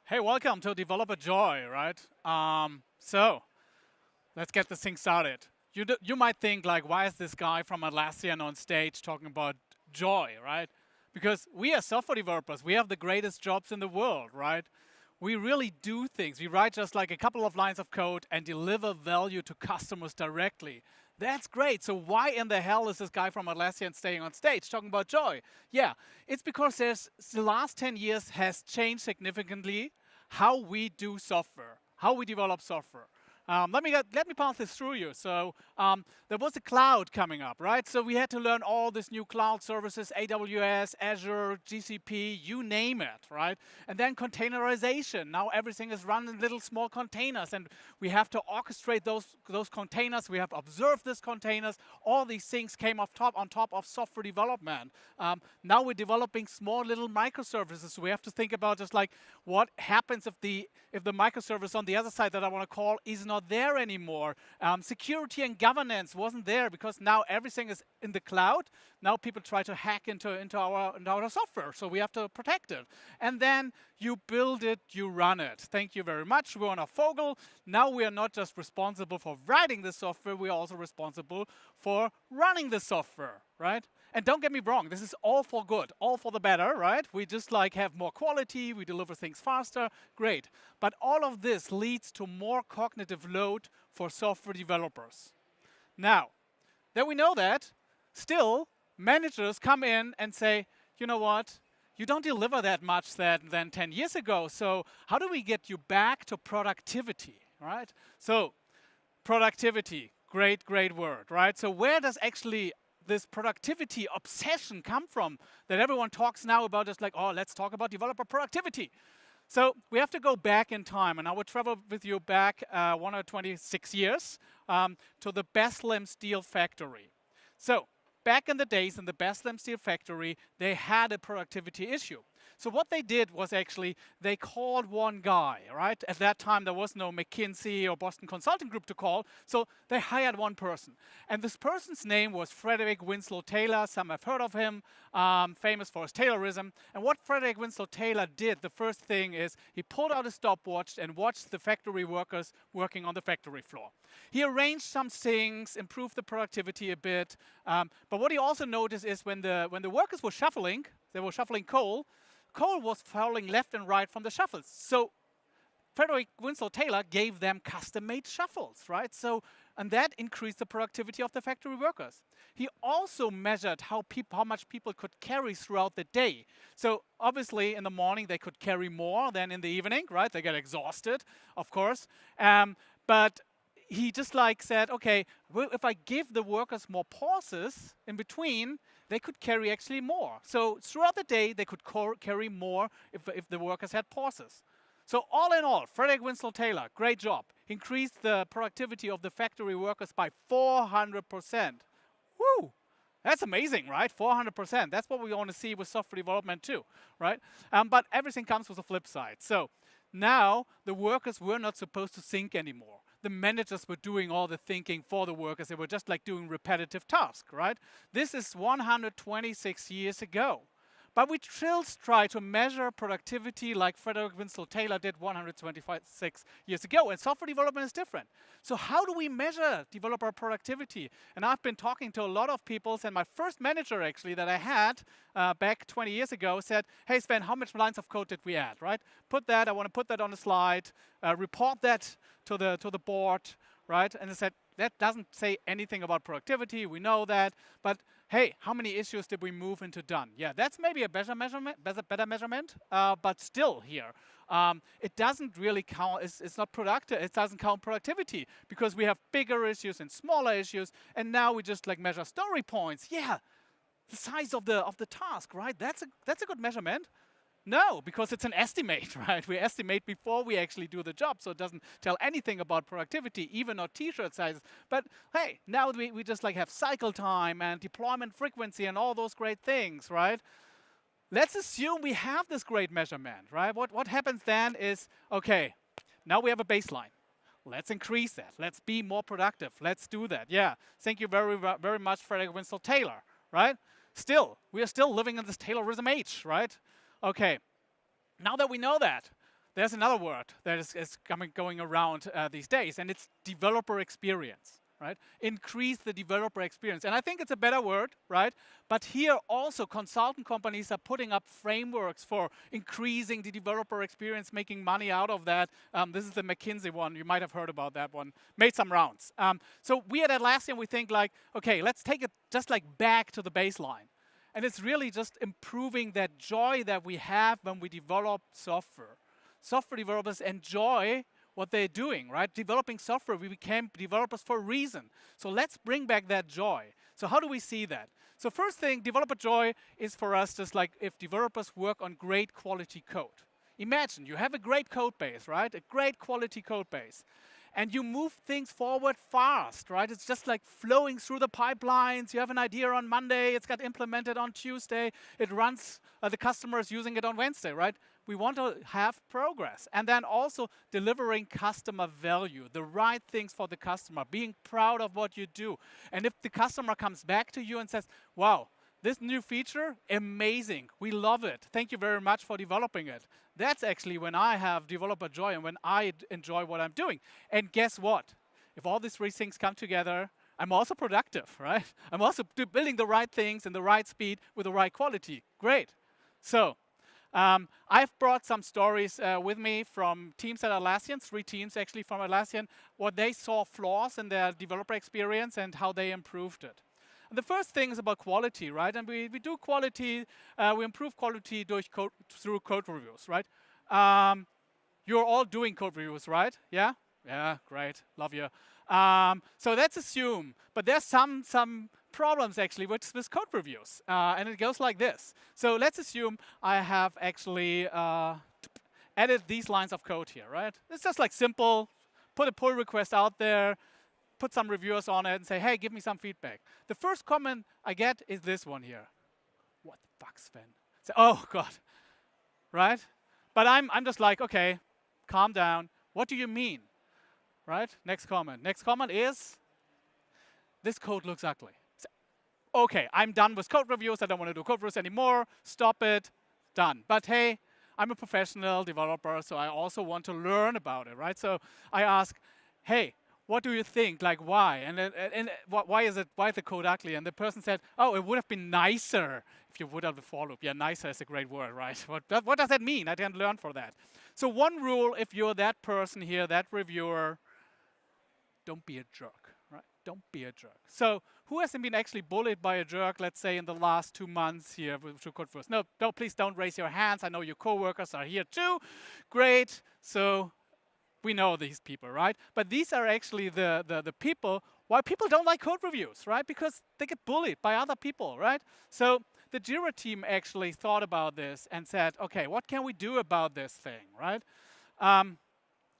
Hey, welcome to Developer Joy, right? So let's get this thing started. You might think like, why is this guy from Atlassian on stage talking about joy, right? Because we are software developers. We have the greatest jobs in the world, right? We really do things. We write just like a couple of lines of code and deliver value to customers directly. That's great. So why in the hell is this guy from Atlassian staying on stage talking about joy? Yeah, it's because the last 10 years has changed significantly how we do software, how we develop software. Let me pass this through you. So there was a cloud coming up, right? So we had to learn all these new cloud services, AWS, Azure, GCP, you name it, right? And then containerization. Now everything is run in little small containers, and we have to orchestrate those containers. We have to observe these containers. All these things came on top of software development. Now we're developing small little microservices. So we have to think about just like what happens if the microservice on the other side that I want to call is not there anymore. Security and governance wasn't there because now everything is in the cloud. Now people try to hack into our software, so we have to protect it. And then you build it, you run it. Thank you very much. We're on a Fogel. Now we are not just responsible for writing the software, we are also responsible for running the software, right? And don't get me wrong, this is all for good, all for the better, right? We just like have more quality, we deliver things faster, great. But all of this leads to more cognitive load for software developers. Now, that we know that, still, managers come in and say, you know what? You don't deliver that much than 10 years ago, so how do we get you back to productivity, right? So, productivity, great word, right? So where does actually this productivity obsession come from that everyone talks now about? Just like, oh, let's talk about developer productivity. So we have to go back in time, and I would travel with you back 126 years to the Bethlehem Steel Factory. So back in the days in the Bethlehem Steel Factory, they had a productivity issue. So what they did was actually they called one guy, right? At that time, there was no McKinsey or Boston Consulting Group to call, so they hired one person. And this person's name was Frederick Winslow Taylor. Some have heard of him, famous for his Taylorism. And what Frederick Winslow Taylor did, the first thing is he pulled out a stopwatch and watched the factory workers working on the factory floor. He arranged some things, improved the productivity a bit. But what he also noticed is when the workers were shuffling, they were shuffling coal was falling left and right from the shuffles. So Frederick Winslow Taylor gave them custom-made shuffles, right? So, and that increased the productivity of the factory workers. He also measured how much people could carry throughout the day. So obviously in the morning they could carry more than in the evening, right? They get exhausted, of course. But he just like said, okay, well, if I give the workers more pauses in between, they could carry actually more. So throughout the day, they could carry more if the workers had pauses. So all in all, Frederick Winslow Taylor, great job. Increased the productivity of the factory workers by 400%. Woo! That's amazing, right? 400%. That's what we want to see with software development too, right? But everything comes with a flip side. So now the workers were not supposed to think anymore. The managers were doing all the thinking for the workers. They were just like doing repetitive tasks, right? This is 126 years ago. But we still try to measure productivity like Frederick Winslow Taylor did 126 years ago. And software development is different. So how do we measure developer productivity? And I've been talking to a lot of people, and my first manager actually that I had back 20 years ago said, hey Sven, how many lines of code did we add, right? I want to put that on a slide, report that to the board, right? And I said, that doesn't say anything about productivity, we know that, but hey, how many issues did we move into done? Yeah, that's maybe a better measurement, but still here. It doesn't really count, it's not productive, it doesn't count productivity because we have bigger issues and smaller issues, and now we just like measure story points. Yeah, the size of the task, right? That's a good measurement. No, because it's an estimate, right? We estimate before we actually do the job, so it doesn't tell anything about productivity, even not t-shirt sizes. But hey, now we just like have cycle time and deployment frequency and all those great things, right? Let's assume we have this great measurement, right? What happens then is, okay, now we have a baseline. Let's increase that. Let's be more productive. Let's do that. Yeah, thank you very much, Frederick Winslow Taylor, right? Still, we are still living in this Taylorism age, right? Okay, now that we know that, there's another word that is going around these days, and it's developer experience, right? Increase the developer experience. And I think it's a better word, right? But here also consultant companies are putting up frameworks for increasing the developer experience, making money out of that. This is the McKinsey one. You might have heard about that one. Made some rounds. So we at Atlassian, we think like, okay, let's take it just like back to the baseline. And it's really just improving that joy that we have when we develop software. Software developers enjoy what they're doing, right? Developing software, we became developers for a reason. So let's bring back that joy. So how do we see that? So first thing, developer joy is for us just like if developers work on great quality code. Imagine you have a great code base, right? A great quality code base. And you move things forward fast, right? It's just like flowing through the pipelines. You have an idea on Monday, it's got implemented on Tuesday, it runs, the customer is using it on Wednesday, right? We want to have progress. And then also delivering customer value, the right things for the customer, being proud of what you do. And if the customer comes back to you and says, wow, this new feature, amazing, we love it. Thank you very much for developing it. That's actually when I have developer joy and when I enjoy what I'm doing. And guess what? If all these three things come together, I'm also productive, right? I'm also building the right things in the right speed with the right quality. Great. So I've brought some stories with me from teams at Atlassian, 3 teams actually from Atlassian, what they saw flaws in their developer experience and how they improved it. And the first thing is about quality, right? And we do quality, we improve quality through code reviews, right? You're all doing code reviews, right? Yeah? Yeah, great, love you. So let's assume, but there's some problems actually with code reviews, and it goes like this. So let's assume I have actually added these lines of code here, right? It's just like simple, put a pull request out there, put some reviewers on it and say, hey, give me some feedback. The first comment I get is this one here. What the fuck, Sven? So, oh, God, right? But I'm just like, okay, calm down. What do you mean, right? Next comment. Next comment is, this code looks ugly. So, okay, I'm done with code reviews. I don't want to do code reviews anymore. Stop it. Done. But hey, I'm a professional developer, so I also want to learn about it, right? So I ask, hey, what do you think? Like, why? And why is the code ugly? And the person said, oh, it would have been nicer if you would have the for loop. Yeah, nicer is a great word, right? What does that mean? I didn't learn for that. So one rule, if you're that person here, that reviewer, don't be a jerk, right? Don't be a jerk. So who hasn't been actually bullied by a jerk, let's say, in the last 2 months here with code first? No, please don't raise your hands. I know your coworkers are here too. Great. So we know these people, right? But these are actually the people why people don't like code reviews, right? Because they get bullied by other people, right? So the Jira team actually thought about this and said, okay, what can we do about this thing, right?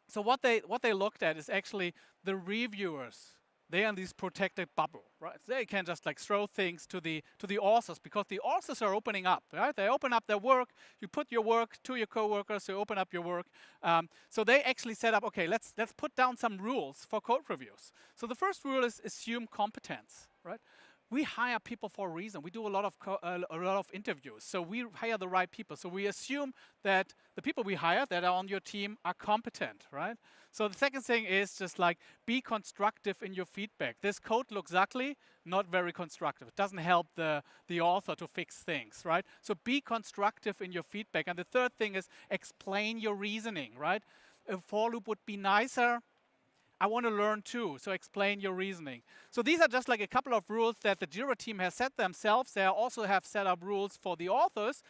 So what they looked at is actually the reviewers. They are in this protected bubble, right? They can just like throw things to the authors because the authors are opening up, right? They open up their work. You put your work to your coworkers. You open up your work. So they actually set up, okay, let's put down some rules for code reviews. So the first rule is assume competence, right? We hire people for a reason. We do a lot of interviews. So we hire the right people. So we assume that the people we hire that are on your team are competent, right? So the second thing is just like be constructive in your feedback. This code looks ugly, not very constructive. It doesn't help the author to fix things, right? So be constructive in your feedback. And the third thing is explain your reasoning, right? A for loop would be nicer. I want to learn too, so explain your reasoning. So these are just like a couple of rules that the Jira team has set themselves. They also have set up rules for the authors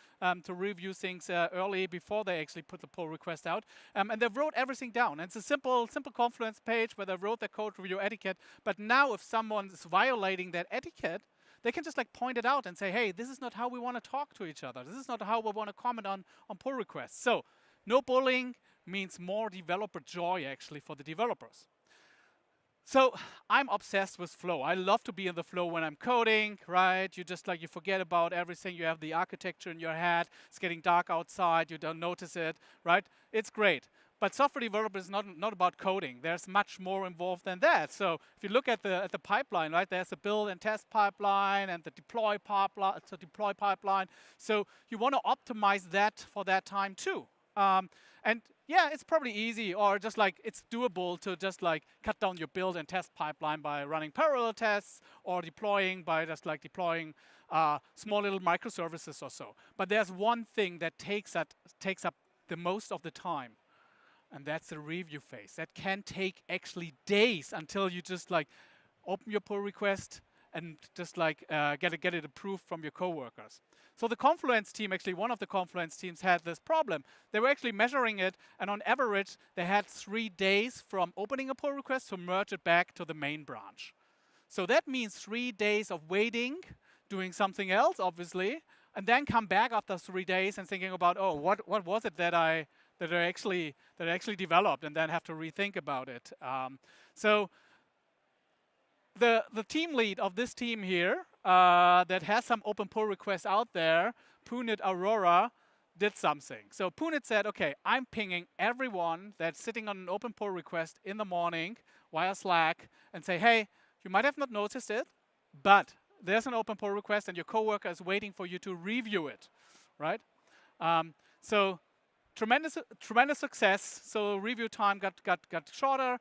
to review things early before they actually put the pull request out. And they wrote everything down. And it's a simple Confluence page where they wrote their code review etiquette. But now if someone is violating that etiquette, they can just like point it out and say, hey, this is not how we want to talk to each other. This is not how we want to comment on pull requests. So no bullying means more developer joy actually for the developers. So I'm obsessed with flow. I love to be in the flow when I'm coding, right? You just like, you forget about everything. You have the architecture in your head. It's getting dark outside. You don't notice it, right? It's great. But software development is not about coding. There's much more involved than that. So if you look at the pipeline, right? There's a build and test pipeline and the deploy pipeline. So you want to optimize that for that time too. And yeah, it's probably easy, or just like it's doable to just like cut down your build and test pipeline by running parallel tests or deploying by just like deploying small little microservices or so. But there's one thing that takes up the most of the time, and that's the review phase. That can take actually days until you just like open your pull request and just like get it approved from your coworkers. So the Confluence team, actually one of the Confluence teams had this problem. They were actually measuring it, and on average, they had 3 days from opening a pull request to merge it back to the main branch. So that means 3 days of waiting, doing something else, obviously, and then come back after 3 days and thinking about, oh, what was it that I actually developed, and then have to rethink about it. So the team lead of this team here that has some open pull requests out there, Punit Aurora, did something. So Punit said, okay, I'm pinging everyone that's sitting on an open pull request in the morning via Slack and say, hey, you might have not noticed it, but there's an open pull request and your coworker is waiting for you to review it, right? So tremendous success. So review time got shorter.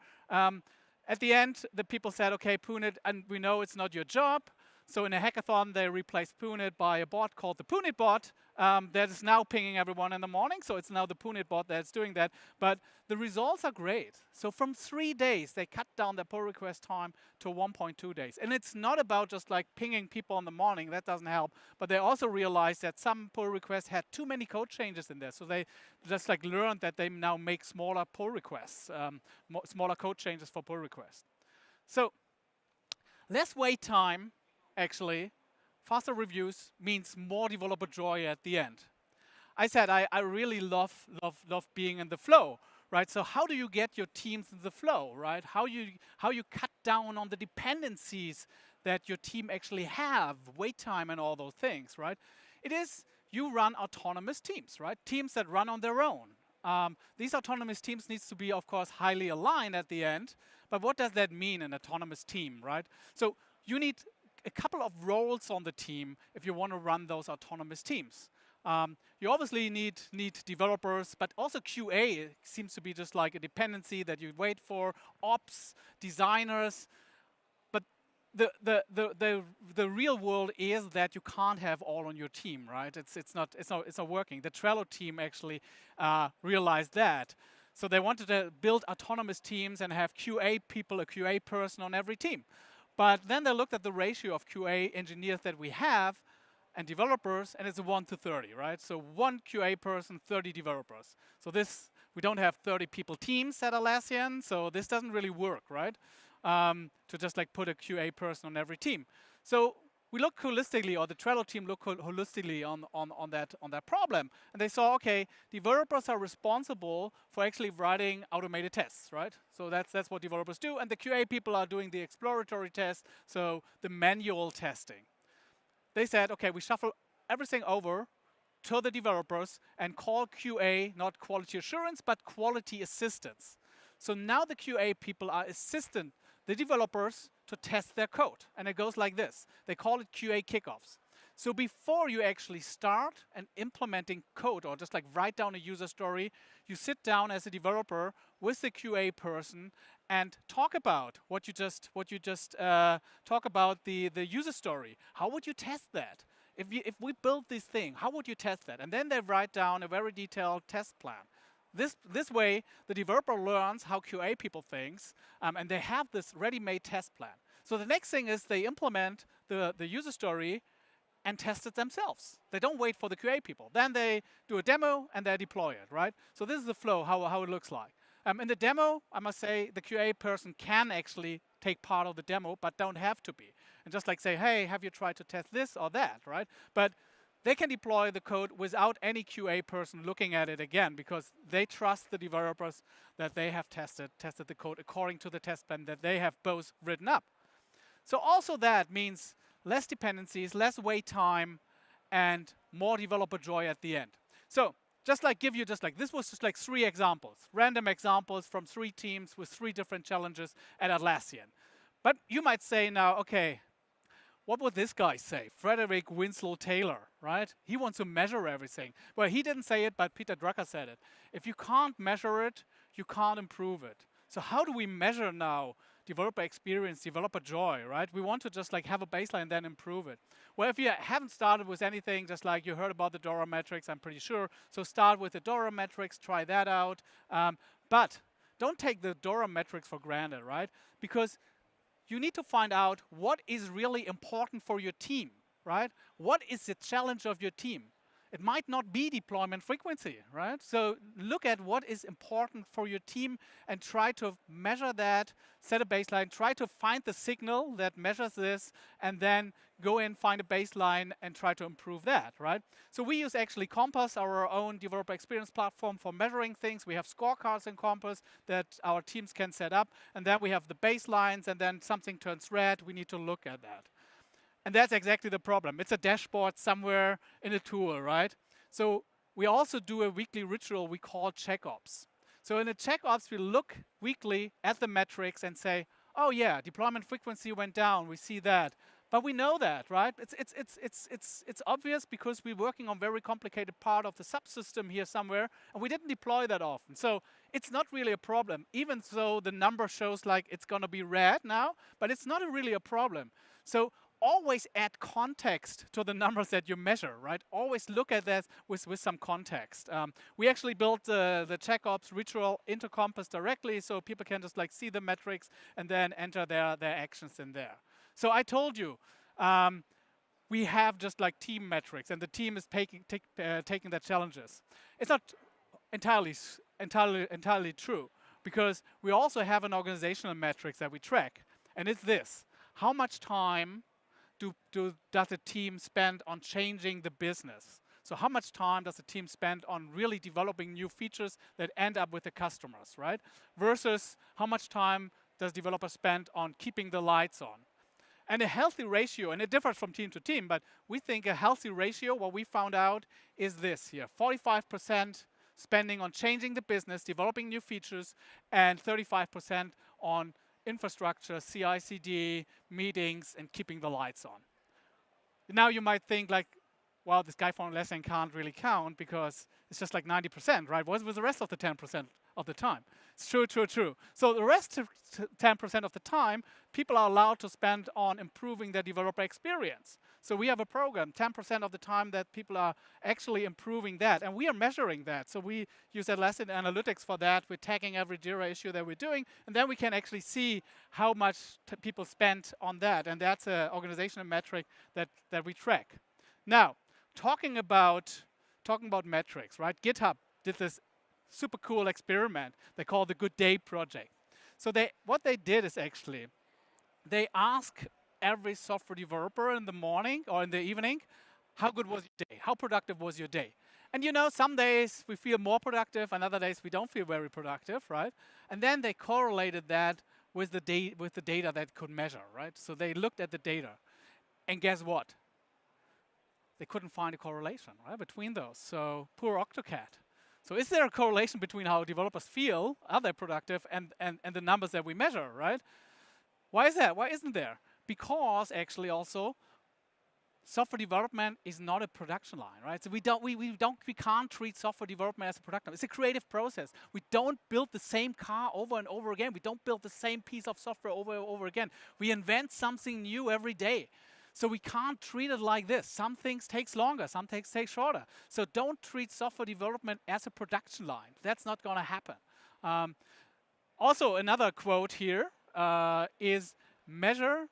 At the end, the people said, okay, Punit, and we know it's not your job. So in a hackathon, they replaced Punit by a bot called the Punit bot that is now pinging everyone in the morning. So it's now the Punit bot that's doing that. But the results are great. So from 3 days, they cut down their pull request time to 1.2 days. And it's not about just like pinging people in the morning. That doesn't help. But they also realized that some pull requests had too many code changes in there. So they just like learned that they now make smaller pull requests, smaller code changes for pull requests. So less wait time, actually, faster reviews means more developer joy at the end. I said I really love being in the flow, right? So how do you get your teams in the flow, right? How you cut down on the dependencies that your team actually have, wait time and all those things, right? It is you run autonomous teams, right? Teams that run on their own. These autonomous teams needs to be, of course, highly aligned at the end. But what does that mean, an autonomous team, right? So you need a couple of roles on the team if you want to run those autonomous teams. You obviously need developers, but also QA seems to be just like a dependency that you wait for, ops, designers. But the real world is that you can't have all on your team, right? It's not working. The Trello team actually realized that. So they wanted to build autonomous teams and have QA people, a QA person on every team. But then they looked at the ratio of QA engineers that we have and developers, and it's a 1 to 30, right? So 1 QA person, 30 developers. So this, we don't have 30 people teams at Atlassian, so this doesn't really work, right? To just like put a QA person on every team. So we look holistically, or the Trello team looked holistically on that problem, and they saw, okay, developers are responsible for actually writing automated tests, right? So that's what developers do, and the QA people are doing the exploratory tests, so the manual testing. They said, okay, we shuffle everything over to the developers and call QA not quality assurance, but quality assistance. So now the QA people are assisting the developers to test their code. And it goes like this. They call it QA kickoffs. So before you actually start and implementing code or just like write down a user story, you sit down as a developer with the QA person and talk about what you just talk about the user story. How would you test that? If we build this thing, how would you test that? And then they write down a very detailed test plan. This way, the developer learns how QA people thinks, and they have this ready-made test plan. So the next thing is they implement the user story and test it themselves. They don't wait for the QA people. Then they do a demo and they deploy it, right? So this is the flow, how it looks like. In the demo, I must say, the QA person can actually take part of the demo, but don't have to be. And just like say, hey, have you tried to test this or that, right? But they can deploy the code without any QA person looking at it again, because they trust the developers that they have tested the code according to the test plan that they have both written up. So also that means less dependencies, less wait time, and more developer joy at the end. So this was just like 3 examples, random examples from 3 teams with 3 different challenges at Atlassian. But you might say now, okay, what would this guy say? Frederick Winslow Taylor, right? He wants to measure everything. Well, he didn't say it, but Peter Drucker said it. If you can't measure it, you can't improve it. So how do we measure now developer experience, developer joy, right? We want to just like have a baseline, then improve it. Well, if you haven't started with anything, just like you heard about the DORA metrics, I'm pretty sure. So start with the DORA metrics, try that out. But don't take the DORA metrics for granted, right? Because you need to find out what is really important for your team, right? What is the challenge of your team? It might not be deployment frequency, right? So look at what is important for your team and try to measure that, set a baseline, try to find the signal that measures this, and then go in, find a baseline, and try to improve that, right? So we use actually Compass, our own developer experience platform, for measuring things. We have scorecards in Compass that our teams can set up, and then we have the baselines, and then something turns red, we need to look at that. And that's exactly the problem. It's a dashboard somewhere in a tool, right? So we also do a weekly ritual we call checkops. So in the checkops, we look weekly at the metrics and say, oh yeah, deployment frequency went down, we see that. But we know that, right? It's obvious because we're working on very complicated part of the subsystem here somewhere, and we didn't deploy that often. So it's not really a problem, even though the number shows like it's gonna be red now, but it's not really a problem. So always add context to the numbers that you measure, right? Always look at that with some context. We actually built the checkops ritual into Compass directly, so people can just like see the metrics and then enter their actions in there. So I told you, we have just like team metrics, and the team is taking their challenges. It's not entirely true, because we also have an organizational metrics that we track, and it's this: how much time does the team spend on changing the business? So how much time does the team spend on really developing new features that end up with the customers, right? Versus how much time does developers spend on keeping the lights on? And a healthy ratio, and it differs from team to team, but we think a healthy ratio, what we found out, is this here: 45% spending on changing the business, developing new features, and 35% on infrastructure, CI/CD, meetings, and keeping the lights on. Now you might think like, well, this guy from Lessing can't really count because it's just like 90%, right? What was the rest of the 10% of the time? It's true, true, true. So the rest of 10% of the time, people are allowed to spend on improving their developer experience. So we have a program, 10% of the time that people are actually improving that, and we are measuring that. So we use Atlassian Analytics for that. We're tagging every Jira issue that we're doing, and then we can actually see how much people spent on that, and that's an organizational metric that we track. Now, talking about metrics, right? GitHub did this super cool experiment they call the Good Day Project. So what they did is actually, they ask every software developer in the morning or in the evening, how good was your day? How productive was your day? And you know, some days we feel more productive, and other days we don't feel very productive, right? And then they correlated that with the data that could measure, right? So they looked at the data, and guess what? They couldn't find a correlation, right, between those. So poor Octocat. So is there a correlation between how developers feel, are they productive, and the numbers that we measure, right? Why is that? Why isn't there? Because actually also software development is not a production line, right? So we can't treat software development as a production line. It's a creative process. We don't build the same car over and over again. We don't build the same piece of software over and over again. We invent something new every day. So we can't treat it like this. Some things takes longer, some things take shorter. So don't treat software development as a production line. That's not going to happen. Also, another quote here is measure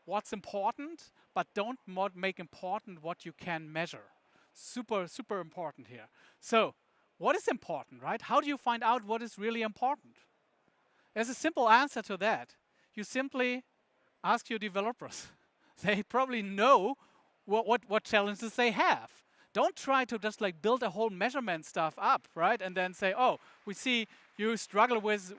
what's important, but don't make important what you can measure. Super, super important here. So what is important, right? How do you find out what is really important? There's a simple answer to that. You simply ask your developers. They probably know what challenges they have. Don't try to just like build a whole measurement stuff up, right? And then say, oh, we see you struggle with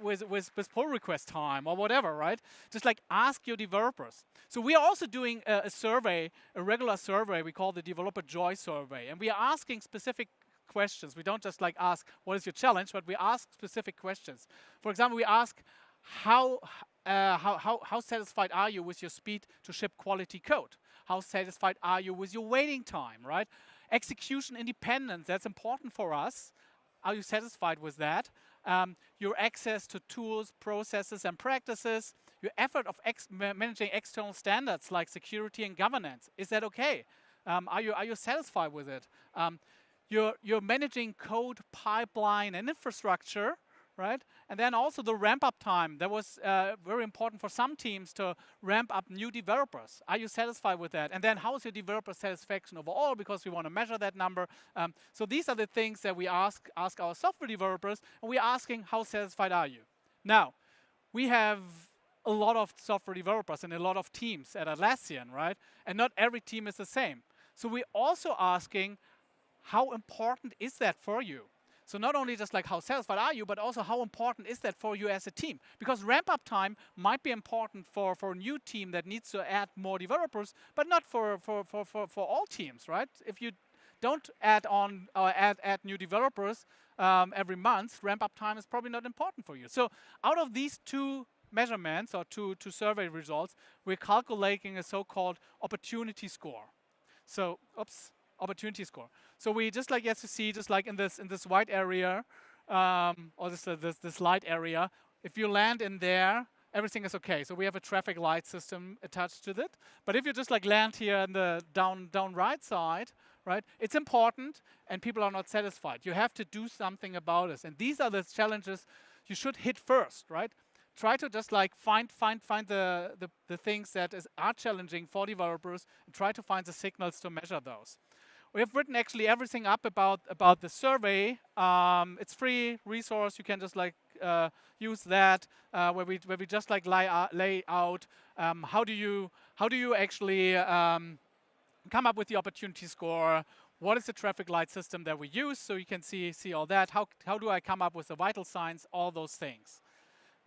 pull request time or whatever, right? Just like ask your developers. So we are also doing a survey, a regular survey we call the Developer Joy Survey. And we are asking specific questions. We don't just like ask, what is your challenge? But we ask specific questions. For example, we ask, how satisfied are you with your speed to ship quality code? How satisfied are you with your waiting time, right? Execution independence, that's important for us. Are you satisfied with that? Your access to tools, processes, and practices. Your effort of managing external standards like security and governance. Is that okay? Are you satisfied with it? You're managing code, pipeline, and infrastructure, right? And then also the ramp-up time. That was very important for some teams to ramp up new developers. Are you satisfied with that? And then how is your developer satisfaction overall? Because we want to measure that number. So these are the things that we ask our software developers, and we're asking how satisfied are you? Now, we have a lot of software developers and a lot of teams at Atlassian, right? And not every team is the same. So we're also asking, how important is that for you? So not only just like how satisfied are you, but also how important is that for you as a team? Because ramp-up time might be important for a new team that needs to add more developers, but not for all teams, right? If you don't add on or add new developers every month, ramp-up time is probably not important for you. So out of these two measurements or two survey results, we're calculating a so-called opportunity score. So, opportunity score. So we just like to see, just like in this white area, or this light area, if you land in there, everything is okay. So we have a traffic light system attached to it. But if you just like land here in the down right side, right, it's important and people are not satisfied. You have to do something about it. And these are the challenges you should hit first, right? Try to just like find the things that are challenging for developers and try to find the signals to measure those. We have written actually everything up about the survey. It's free resource. You can just like use that where we just like lay out how do you actually come up with the opportunity score. What is the traffic light system that we use? So you can see all that. How do I come up with the vital signs? All those things.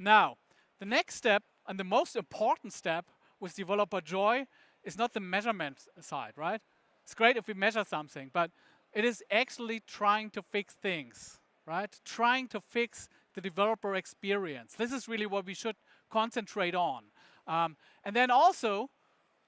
Now, the next step and the most important step with developer joy is not the measurement side, right? It's great if we measure something, but it is actually trying to fix things, right? Trying to fix the developer experience. This is really what we should concentrate on. And then also,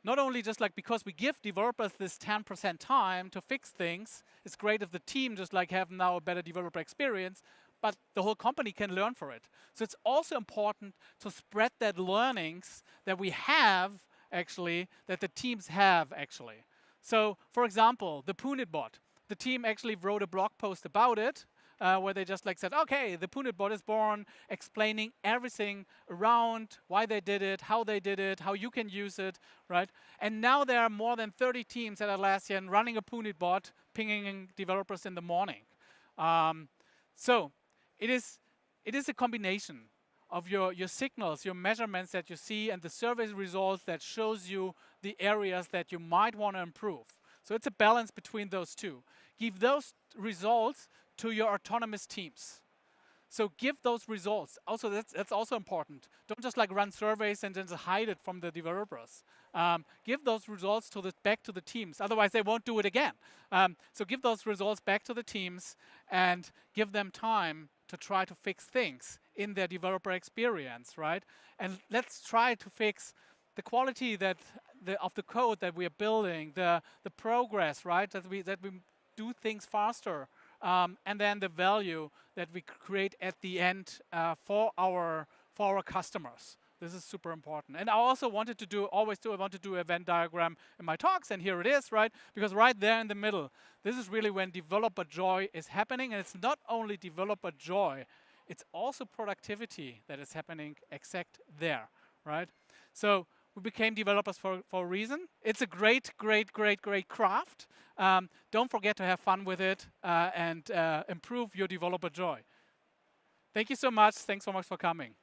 not only just like because we give developers this 10% time to fix things, it's great if the team just like have now a better developer experience, but the whole company can learn for it. So it's also important to spread that learnings that we have actually, that the teams have actually. So for example, the Punit bot, the team actually wrote a blog post about it where they just like said, okay, the Punit bot is born, explaining everything around why they did it, how you can use it, right? And now there are more than 30 teams at Atlassian running a Punit bot, pinging developers in the morning. So it is a combination of your signals, your measurements that you see, and the survey results that shows you the areas that you might want to improve. So it's a balance between those two. Give those results to your autonomous teams. So give those results. Also, that's also important. Don't just like run surveys and then just hide it from the developers. Give those results back to the teams. Otherwise, they won't do it again. So give those results back to the teams and give them time to try to fix things in their developer experience, right? And let's try to fix the quality of the code that we are building, the progress, right? That we do things faster, and then the value that we create at the end for our customers. This is super important. And I also wanted to I want to do a Venn diagram in my talks, and here it is, right? Because right there in the middle, this is really when developer joy is happening, and it's not only developer joy, it's also productivity that is happening exact there, right? So we became developers for a reason. It's a great craft. Don't forget to have fun with it and improve your developer joy. Thank you so much. Thanks so much for coming.